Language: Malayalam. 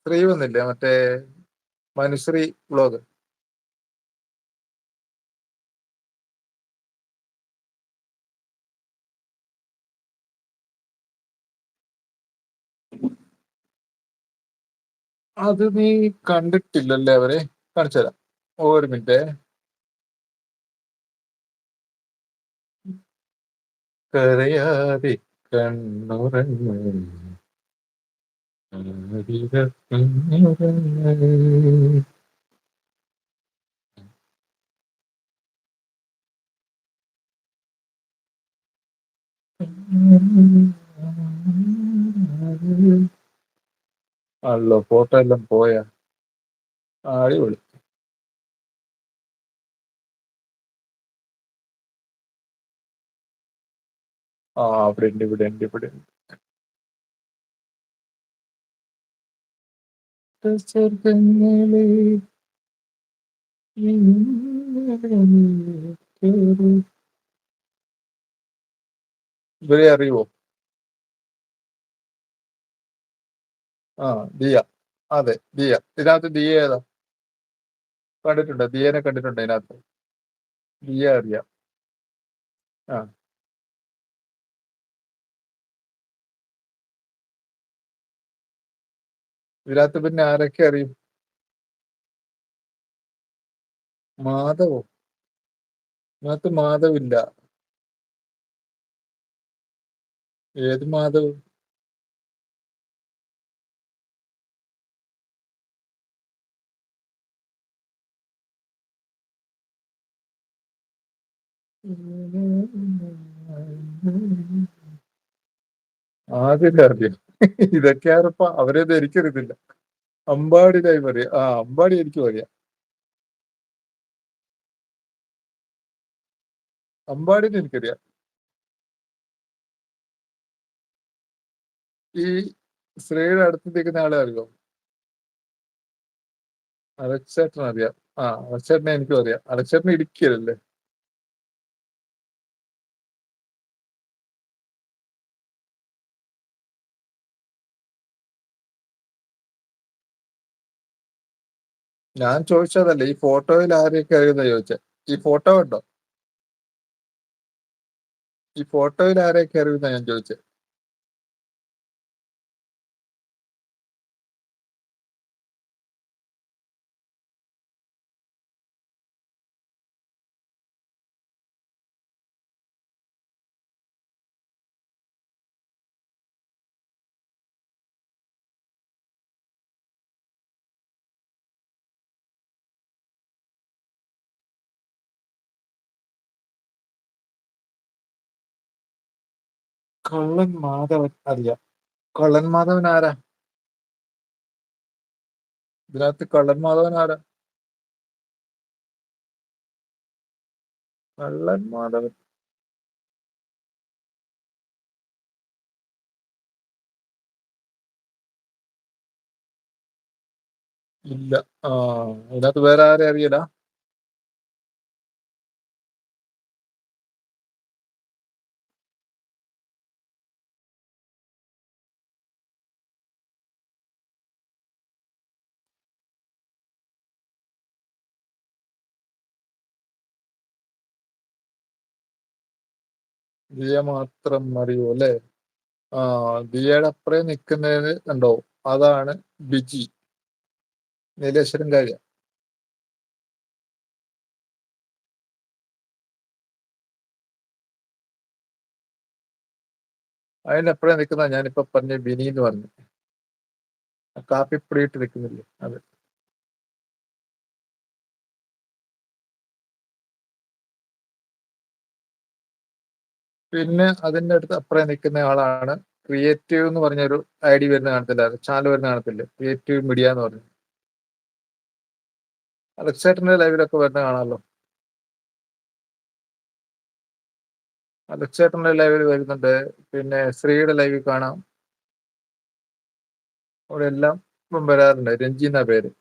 ശ്രീ വന്നില്ലേ മറ്റേ മനുശ്രീ വ്ളോഗ്. അത് നീ കണ്ടിട്ടില്ലല്ലേ അവരെ? കാണിച്ചു തരാം. ഒരു മിനിറ്റ്. കരയാതെ കണ്ണുറങ്ങ് ആരിരക്കുഞ്ഞുറങ്ങ്. അല്ലോ ഫോട്ടോ എല്ലാം പോയാ? അടിപൊളി. ഇവിടെ ഉണ്ട്, ഇവിടെ ഉണ്ട്, ഇവിടെ ഉണ്ട്. സ്വർഗങ്ങളെ ഇവരെ അറിയുവോ? ദിയ. അതെ, ദിയ. ഇതിനകത്ത് ദിയ ഏതാ? കണ്ടിട്ടുണ്ടോ? ദിയനെ കണ്ടിട്ടുണ്ടോ ഇതിനകത്ത്? ദിയ അറിയാം. ആ ഇതിനകത്ത് പിന്നെ ആരൊക്കെ അറിയും? മാധവോ? ഇതിനകത്ത് മാധവില്ല. ഏത് മാധവ്? ആദ്യം അറിയാം. ഇതൊക്കെ ആരപ്പ അവരേത് എനിക്കറിയത്തില്ല. അമ്പാടി ലൈവ് അറിയാം. അമ്പാടി എനിക്കും അറിയാം. അമ്പാടിനെ എനിക്കറിയാം. ഈ ശ്രീയുടെ അടുത്ത് നിൽക്കുന്ന ആളെ അറിയോ? അലക്സേട്ടൻ അറിയാം. അലക്സേട്ടനെ എനിക്കും അറിയാം. അലക്സേട്ടൻ ഇടുക്കിയല്ലേ? ഞാൻ ചോദിച്ചതല്ലേ ഈ ഫോട്ടോയിൽ ആരെയൊക്കെ അറിയുന്ന ചോദിച്ചേ. ഈ ഫോട്ടോ ഉണ്ടോ? ഈ ഫോട്ടോയിൽ ആരെയൊക്കെ അറിയുന്ന ഞാൻ ചോദിച്ചേ. കള്ളൻ മാധവൻ അറിയാം. കള്ളൻ മാധവൻ ആരാ? ഇതിനകത്ത് കള്ളൻ മാധവൻ ആരാ? കള്ളൻ മാധവൻ ഇല്ല. ഇതിനകത്ത് വേറെ ആരെ അറിയില്ല. ദിയ മാത്രം അറിയൂ അല്ലേ? ദിയയുടെ അപ്പുറം നിൽക്കുന്നത് കണ്ടോ? അതാണ് ബിജി, നീലേശ്വരം കാര്യം. അതിനപ്പുറം നിൽക്കുന്ന ഞാനിപ്പോ പറഞ്ഞ ബിനി എന്ന് പറഞ്ഞു. കാപ്പിപ്പൊടിയിട്ട് നിൽക്കുന്നില്ലേ അത്. പിന്നെ അതിന്റെ അടുത്ത് അപ്പുറം നിൽക്കുന്ന ആളാണ് ക്രിയേറ്റീവ് എന്ന് പറഞ്ഞൊരു ഐഡി വരുന്ന കാണത്തില്ല, ചാനൽ വരുന്ന കാണത്തില്ലേ, ക്രിയേറ്റീവ് മീഡിയ എന്ന് പറഞ്ഞു. അലക്സേട്ടന്റെ ലൈവിലൊക്കെ വരുന്ന കാണാമല്ലോ. അലക്സേട്ടന്റെ ലൈവിൽ വരുന്നുണ്ട്. പിന്നെ ശ്രീയുടെ ലൈവിൽ കാണാം. അവിടെ എല്ലാം ഇപ്പം വരാറുണ്ട്. രഞ്ജി എന്നാ പേര്.